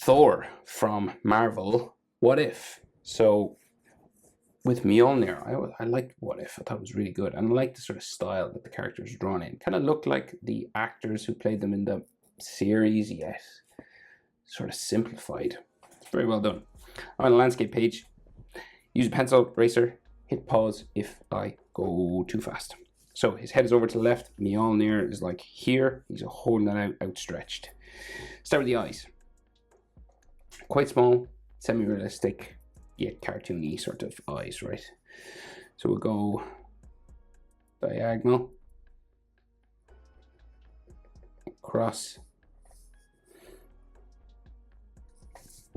Thor from Marvel, What If? So with Mjolnir, I liked What If. I thought it was really good. And I liked the sort of style that the characters were drawn in. Kind of looked like the actors who played them in the series, yet sort of simplified. Very well done. On the landscape page, use a pencil eraser, hit pause if I go too fast. So his head is over to the left. Mjolnir is like here. He's holding it out, outstretched. Start with the eyes. Quite small, semi-realistic, yet cartoony sort of eyes, right? So we'll go diagonal, across,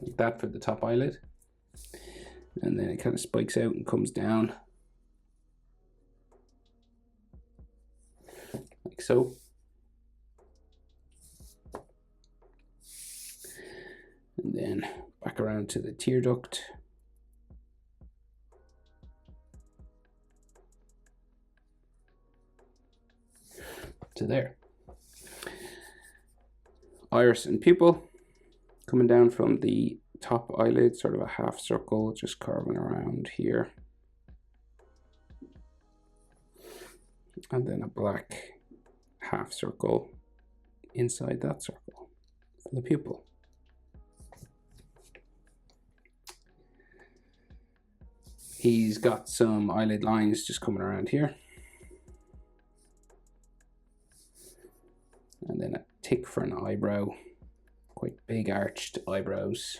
like that for the top eyelid. And then it kind of spikes out and comes down, like so. And then back around to the tear duct. To there. Iris and pupil coming down from the top eyelid, sort of a half circle, just carving around here. And then a black half circle inside that circle for the pupil. He's got some eyelid lines just coming around here. And then a tick for an eyebrow. Quite big arched eyebrows.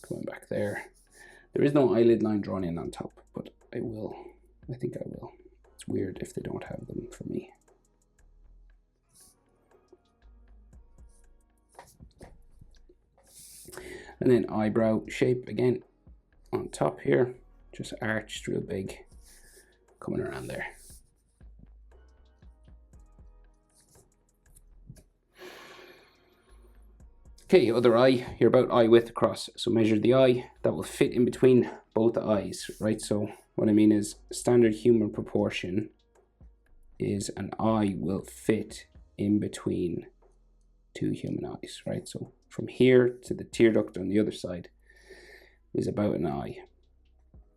Going back there. There is no eyelid line drawn in on top, but I will. I think I will. It's weird if they don't have them for me. And then eyebrow shape again. On top here, just arched real big, coming around there. Okay, other eye, you're about eye width across. So measure the eye, that will fit in between both eyes, right? So what I mean is standard human proportion is an eye will fit in between two human eyes, right? So from here to the tear duct on the other side is about an eye.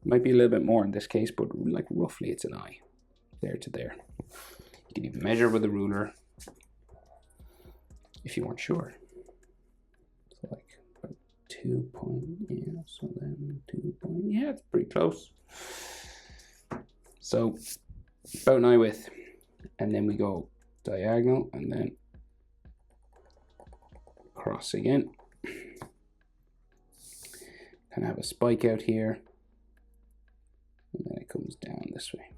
Might be a little bit more in this case, but like roughly it's an eye, there to there. You can even measure with a ruler if you weren't sure. So like about 2 point, yeah, so then 2 point, yeah, it's pretty close. So about an eye width, and then we go diagonal and then cross again. Kind of have a spike out here, and then it comes down this way.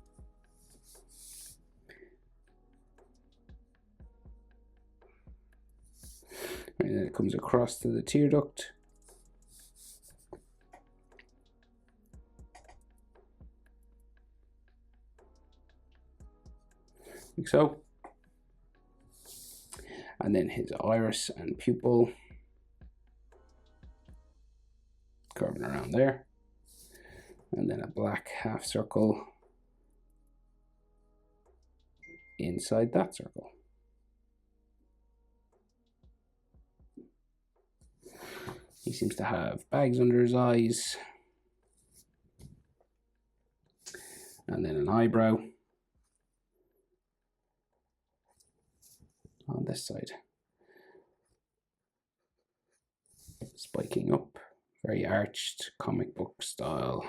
And then it comes across to the tear duct. Like so. And then his iris and pupil. Carving around there. And then a black half circle inside that circle. He seems to have bags under his eyes. And then an eyebrow on this side. Spiking up, very arched, comic book style.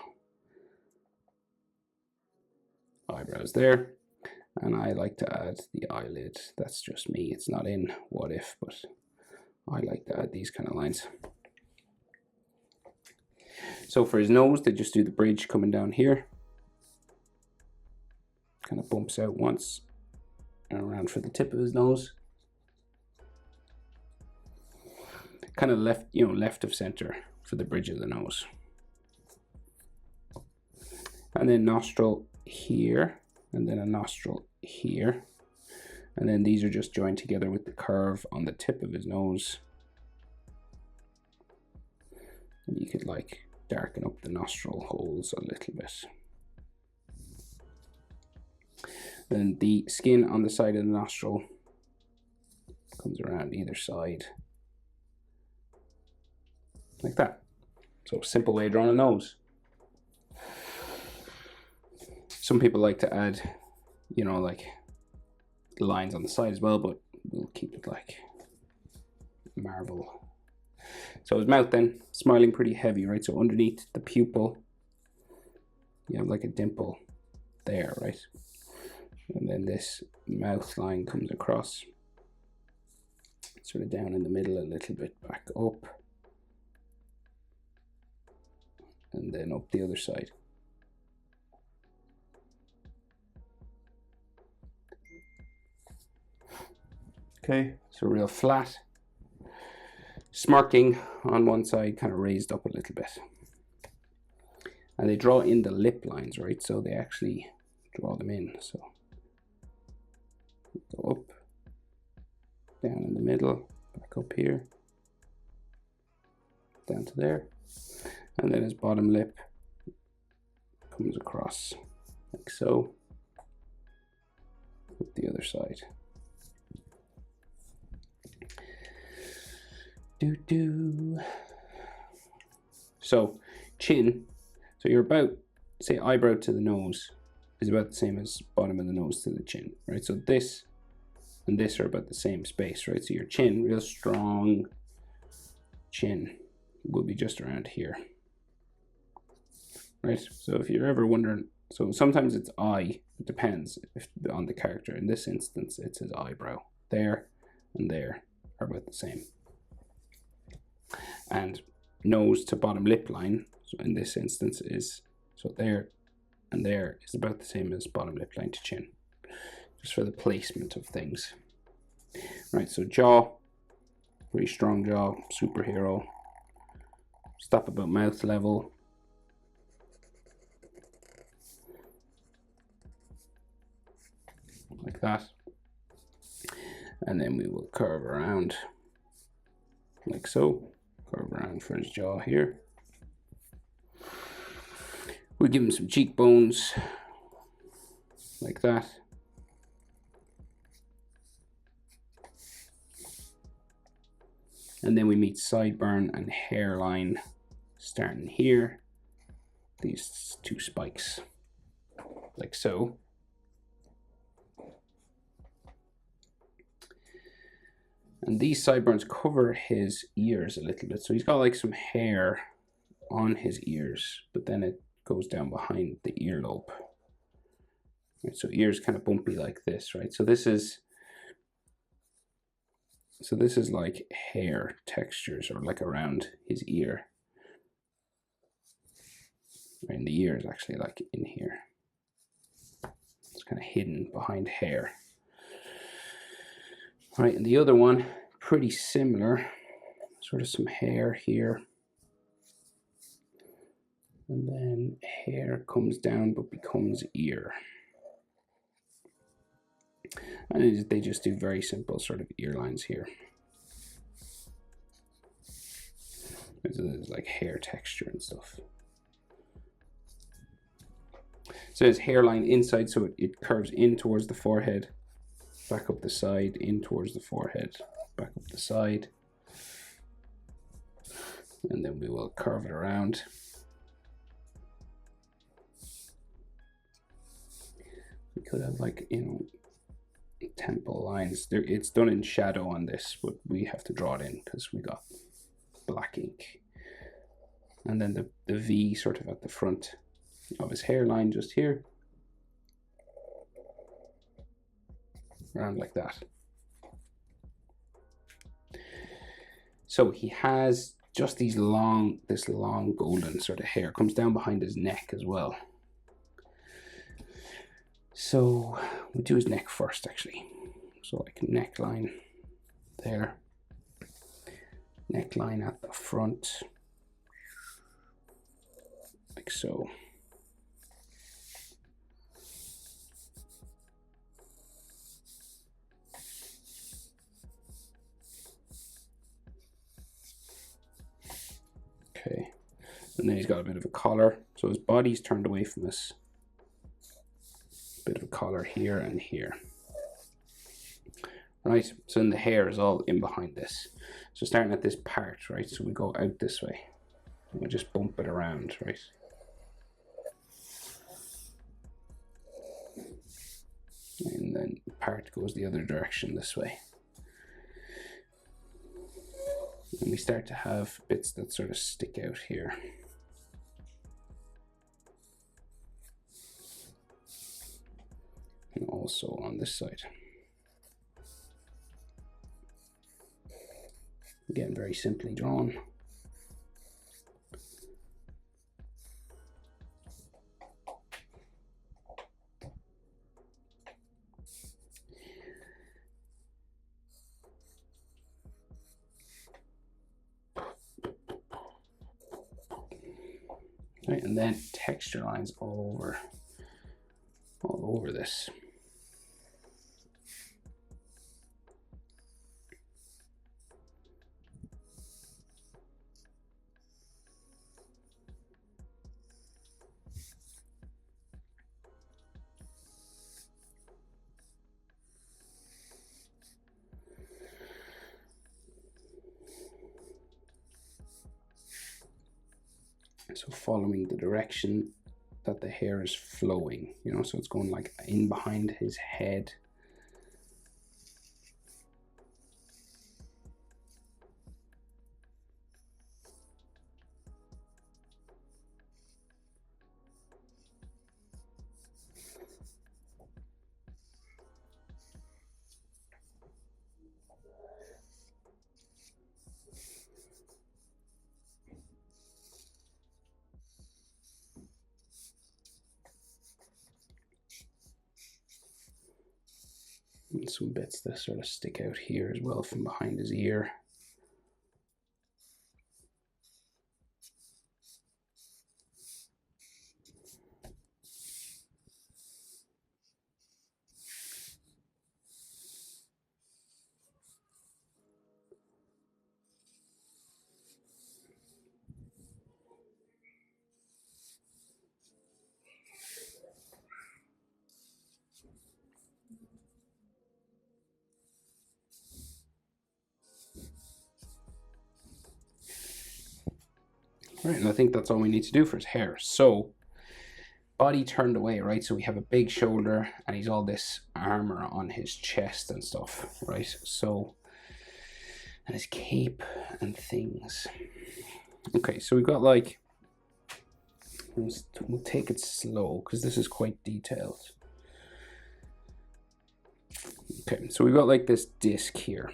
Eyebrows there. And I like to add the eyelid. That's just me. It's not in What If, but I like to add these kind of lines. So for his nose, they just do the bridge coming down here. Kind of bumps out once and around for the tip of his nose. Kind of left, left of center for the bridge of the nose. And then nostril here, and then a nostril here. And then these are just joined together with the curve on the tip of his nose. And you could like darken up the nostril holes a little bit. Then the skin on the side of the nostril comes around either side like that. So simple way of drawing a nose. Some people like to add, you know, like lines on the side as well, but we'll keep it like Marvel. So his mouth then, smiling pretty heavy, right? So underneath the pupil, you have like a dimple there, right? And then this mouth line comes across, sort of down in the middle a little bit, back up, and then up the other side. Okay, so real flat, smirking on one side, kind of raised up a little bit. And they draw in the lip lines, right? So they actually draw them in. So go up, down in the middle, back up here, down to there. And then his bottom lip comes across like so, with the other side. So chin, so you're about, say eyebrow to the nose is about the same as bottom of the nose to the chin, right? So this and this are about the same space, right? So your chin, real strong chin, will be just around here, right? So if you're ever wondering, so sometimes it's eye, it depends on the character. In this instance, it's his eyebrow. There and there are about the same. And nose to bottom lip line, so in this instance is, so there and there is about the same as bottom lip line to chin, just for the placement of things. Right, so jaw, pretty strong jaw, superhero. Stop about mouth level. Like that. And then we will curve around like so. Curve around for his jaw here. We'll give him some cheekbones like that. And then we meet sideburn and hairline starting here. These two spikes like so. And these sideburns cover his ears a little bit. So he's got like some hair on his ears, but then it goes down behind the earlobe. Right, so ears kind of bumpy like this, right? So this is like hair textures, or like around his ear. Right, and the ear is actually like in here. It's kind of hidden behind hair. Right, and the other one, pretty similar, sort of some hair here. And then hair comes down but becomes ear. And they just do very simple sort of ear lines here. There's like hair texture and stuff. So there's hairline inside, so it curves in towards the forehead. Back up the side, in towards the forehead, back up the side. And then we will curve it around. We could have like, you know, temple lines. There, it's done in shadow on this, but we have to draw it in because we got black ink. And then the V sort of at the front of his hairline just here. Around like that. So he has just this long golden sort of hair, comes down behind his neck as well. So we'll do his neck first actually. So like neckline there, neckline at the front, like so. Okay, and then he's got a bit of a collar, so his body's turned away from us. Bit of a collar here and here. right? So then the hair is all in behind this. So starting at this part, right? So we go out this way. And we just bump it around, right? And then part goes the other direction this way. And we start to have bits that sort of stick out here. And also on this side. Again, very simply drawn. Right, and then texture lines all over this. So following the direction that the hair is flowing, you know, so it's going like in behind his head. And some bits that sort of stick out here as well from behind his ear. Right, and I think that's all we need to do for his hair. So, body turned away, right? So we have a big shoulder and he's all this armor on his chest and stuff, right? So, and his cape and things. Okay, so we've got like, we'll take it slow because this is quite detailed. Okay, so we've got like this disc here.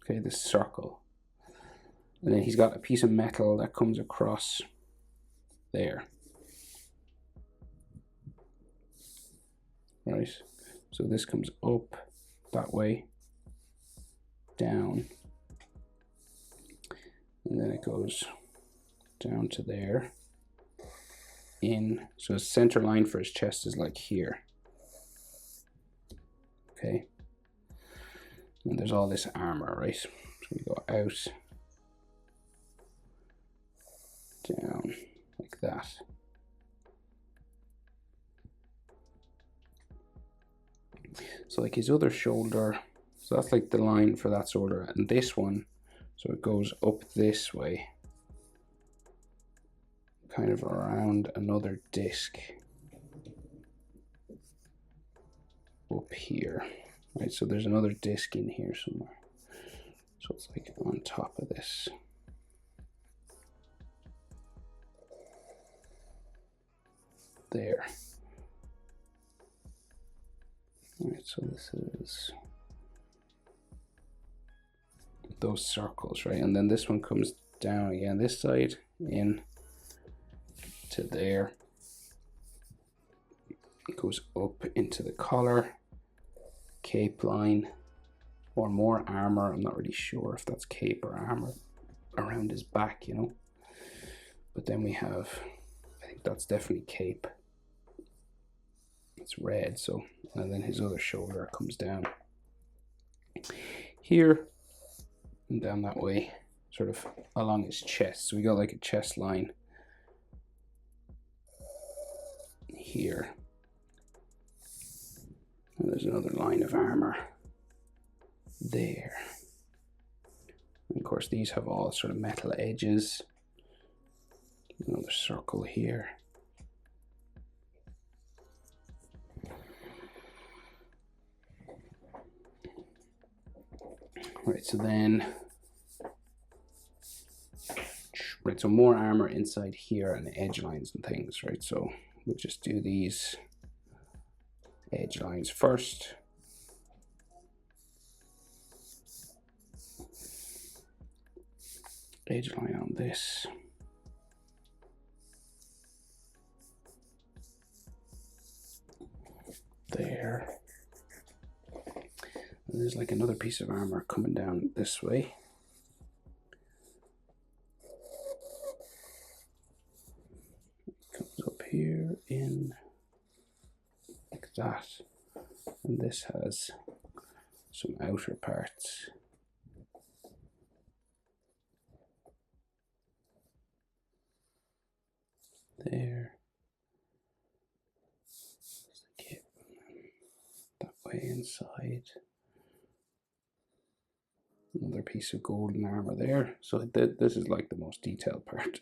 Okay, this circle. And then he's got a piece of metal that comes across there. Right, so this comes up that way, down, and then it goes down to there, in. So his center line for his chest is like here. Okay, and there's all this armor, right? So we go out, down, like that. So like his other shoulder, so that's like the line for that shoulder, and this one, so it goes up this way, kind of around another disc up here, right? So there's another disc in here somewhere. So it's like on top of this. There. All right, so this is those circles, right? And then this one comes down again, this side, in to there. It goes up into the collar, cape line, or more armor. I'm not really sure if that's cape or armor around his back, you know. But then we have, I think that's definitely cape. It's red, so, and then his other shoulder comes down here and down that way, sort of along his chest. So we got like a chest line here, And there's another line of armor there. And of course, these have all sort of metal edges. Another circle here. Right, so then, right, so more armor inside here and edge lines and things, right? So we'll just do these edge lines first. Edge line on this. There. And there's like another piece of armor coming down this way. Comes up here in like that. And this has some outer parts. There. That way inside. Another piece of golden armor there. So this is like the most detailed part,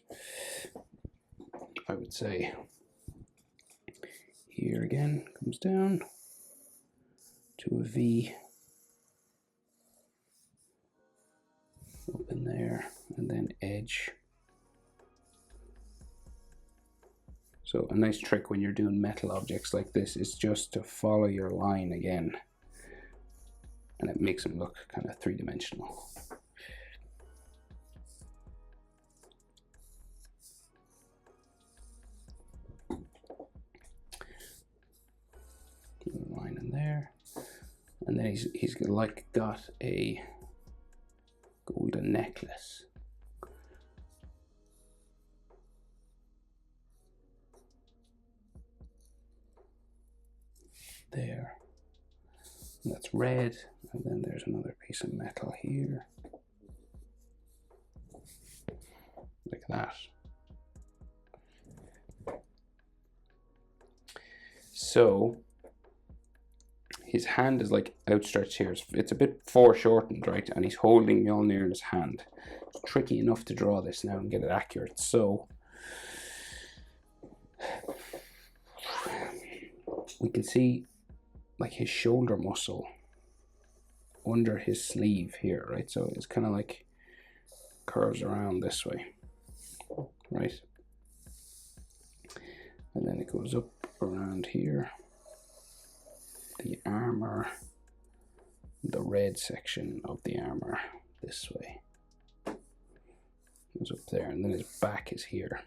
I would say. Here again, comes down to a V. Up in there, and then edge. So a nice trick when you're doing metal objects like this is just to follow your line again. And it makes them look kind of three-dimensional. Line in there. And then he's like got a golden necklace. There. And that's red, and then there's another piece of metal here. Like that. So his hand is like outstretched here. It's a bit foreshortened, right? And he's holding Mjolnir in his hand. It's tricky enough to draw this now and get it accurate. So we can see like his shoulder muscle under his sleeve here, right? So it's kind of like curves around this way, right? And then it goes up around here. The armor, the red section of the armor this way. Goes up there, and then his back is here.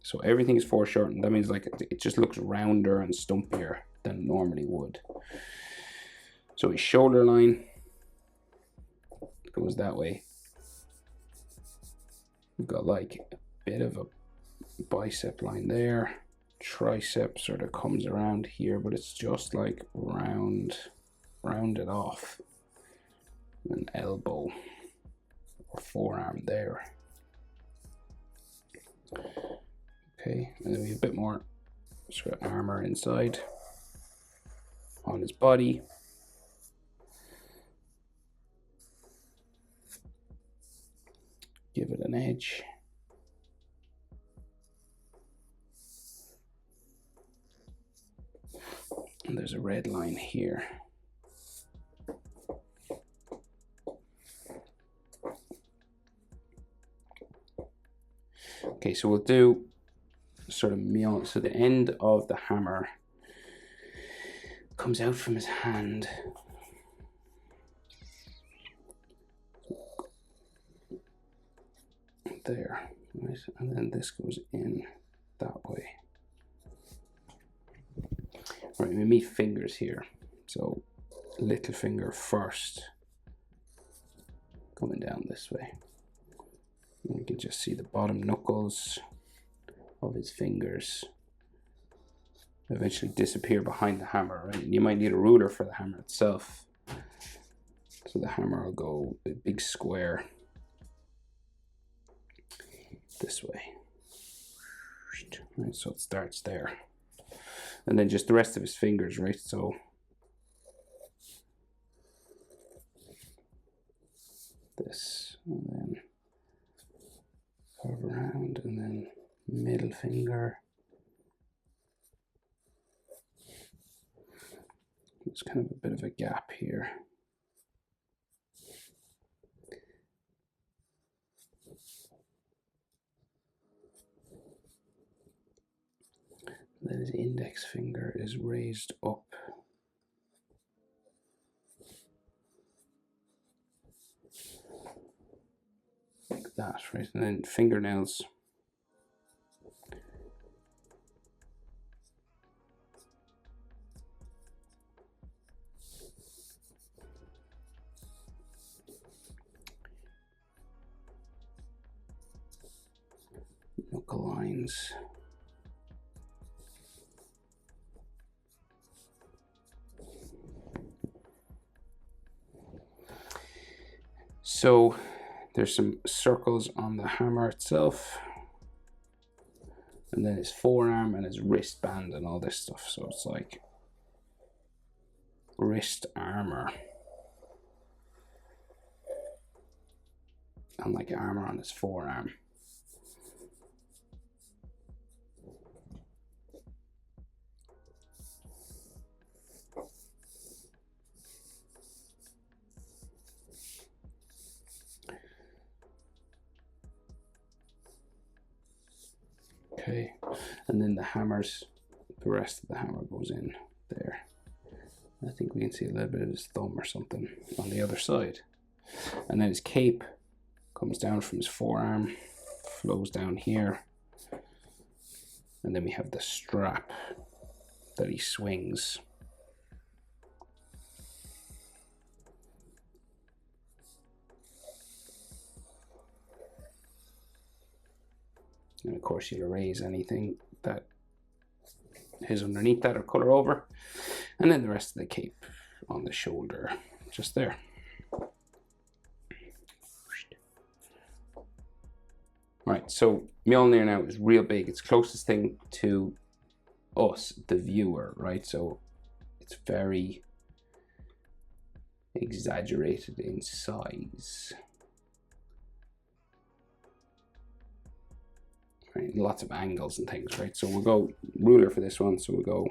So everything is foreshortened. That means like it just looks rounder and stumpier than it normally would. So his shoulder line goes that way. We've got like a bit of a bicep line there. Tricep sort of comes around here, but it's just like rounded off. An elbow or forearm there. Okay, and then we have a bit more sort of armor inside on his body. Give it an edge. And there's a red line here. Okay, so we'll do sort of Mjolnir. So the end of the hammer comes out from his hand. There, right? And then this goes in that way. Right, we meet fingers here. So little finger first, coming down this way. And you can just see the bottom knuckles of his fingers eventually disappear behind the hammer, right? And you might need a ruler for the hammer itself. So the hammer will go a big square this way. Right, so it starts there. And then just the rest of his fingers, right? So this, and then curve around, and then middle finger. There's kind of a bit of a gap here. Then his index finger is raised up. Like that, right? And then fingernails. Knuckle lines. So there's some circles on the hammer itself, and then his forearm and his wristband and all this stuff. So it's like wrist armor, and like armor on his forearm. Okay, and then the hammers, the rest of the hammer goes in there. I think we can see a little bit of his thumb or something on the other side. And then his cape comes down from his forearm, flows down here. And then we have the strap that he swings. And of course you'll erase anything that is underneath that or color over. And then the rest of the cape on the shoulder, just there. Right, so Mjolnir now is real big. It's closest thing to us, the viewer, right? So it's very exaggerated in size. Right, lots of angles and things, right? So we'll go ruler for this one. So we'll go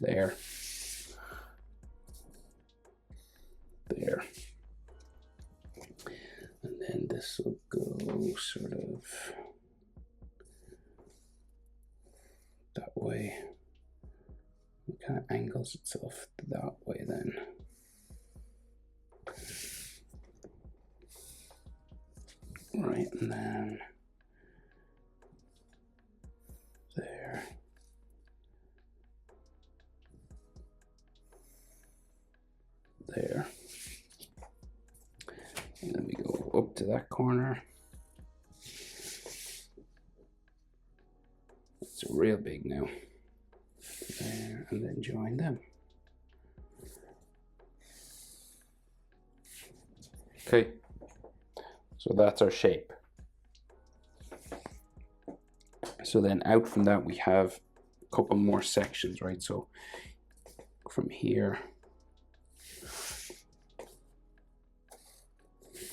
there, there, and then this will go sort of that way. It kind of angles itself that way then. Right, and then there. There. And then we go up to that corner. It's real big now. There, and then join them. Okay, so that's our shape. So then out from that we have a couple more sections, right? So from here,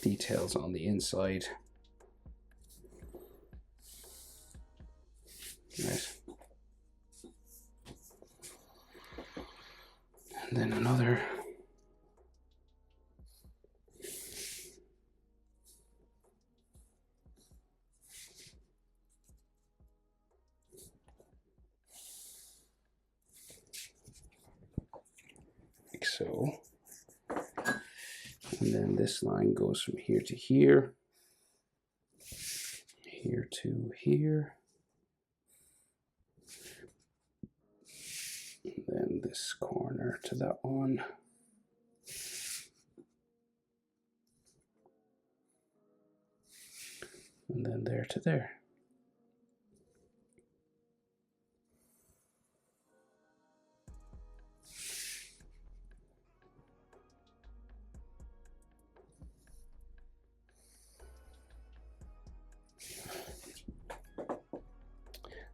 details on the inside. Right. And then another. Like so. And then this line goes from here to here, here to here. And then this corner to that one. And then there to there.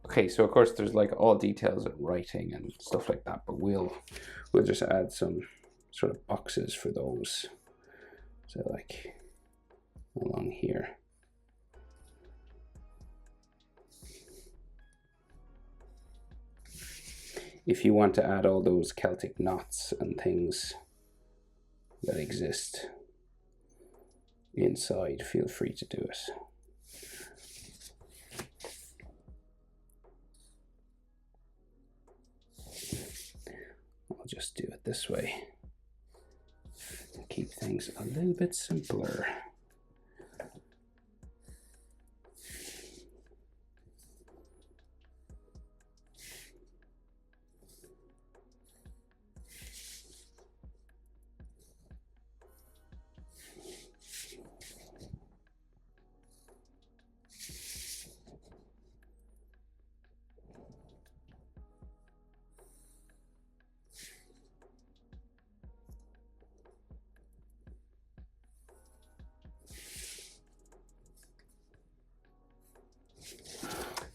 Okay, so of course there's like all details of writing and stuff like that, but we'll just add some sort of boxes for those So like along here. If you want to add all those Celtic knots and things that exist inside, feel free to do it. I'll just do it this way. Keep things a little bit simpler.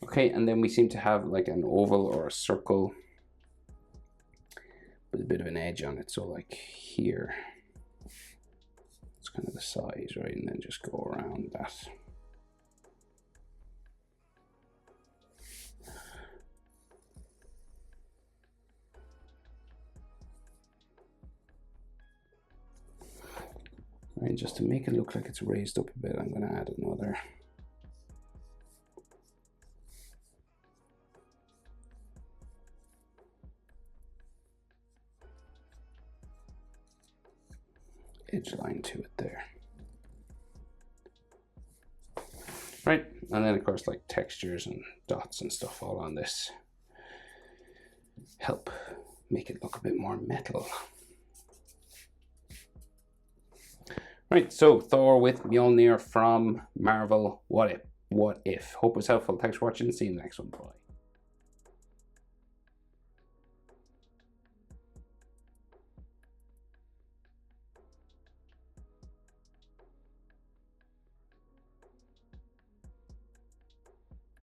Okay, and then we seem to have like an oval or a circle with a bit of an edge on it. So like here, it's kind of the size, right? And then just go around that. Right, just to make it look like it's raised up a bit, I'm going to add another. Edge line to it there. Right, and then of course like textures and dots and stuff all on this help make it look a bit more metal. Right, so Thor with Mjolnir from Marvel. What if? Hope it was helpful. Thanks for watching. See you in the next one. Bye.